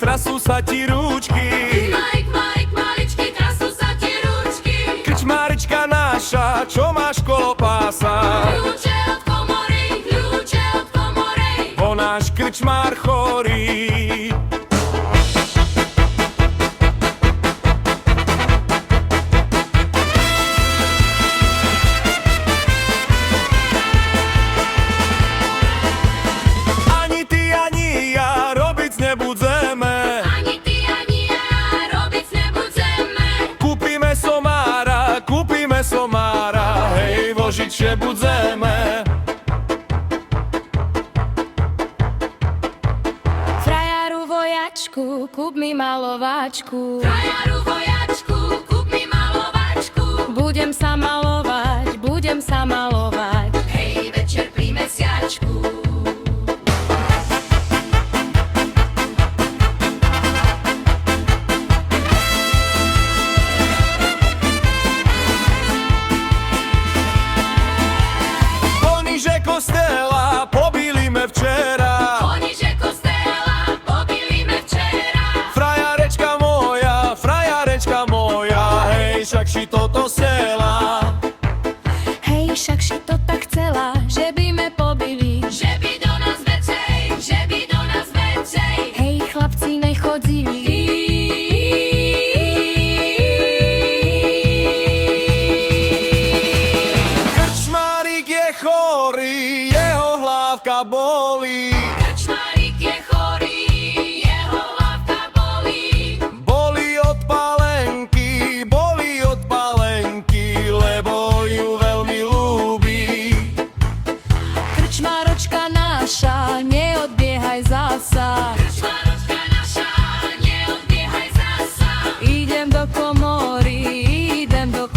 trasú sa ti rúčky. Kmalik, maličky, trasú sa ti rúčky. Krčmárička naša, čo máš kolo pása? Kľúče od komory, Bo náš krčmár chorý. Ani ty, ani ja robiť nebudeme. ani ty, ani ja robiť nebudeme. Kúpime somára, hej, vožičie budeme. Frajaru vojačku, kúp mi malováčku. Frajaru vojačku, kúp mi malováčku. Budem sa malovať. Hej, večer pri mesiačku. Poniže kostela pobílime včera. Poniže kostela pobili včera. Frajarečka moja, hej, však si toto sela. Hej, však si to tak chcela, že by me pobili. Že by do nás vecej. Hej, chlapci, nechodili. Krčmárik je chorý, jeho hlávka bolí. Krčmárik je chorý, jeho hlavka bolí. Boli od palenky, lebo ju veľmi ľúbi. Krčmáročka naša, neodbiehaj zasa. Krčmáročka naša, neodbiehaj zasa. Idem do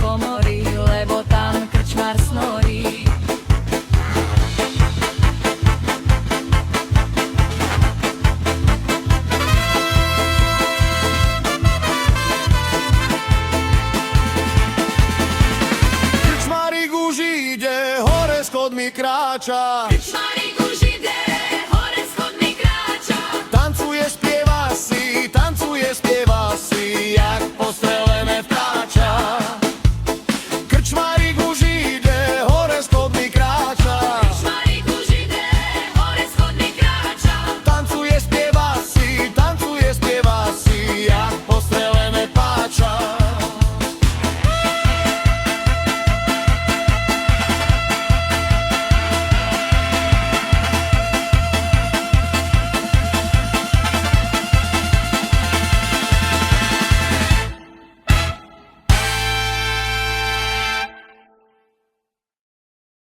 komory, lebo tam krčmár snorí. Krčmárik už ide, hore schodmi kráča. Krčmárik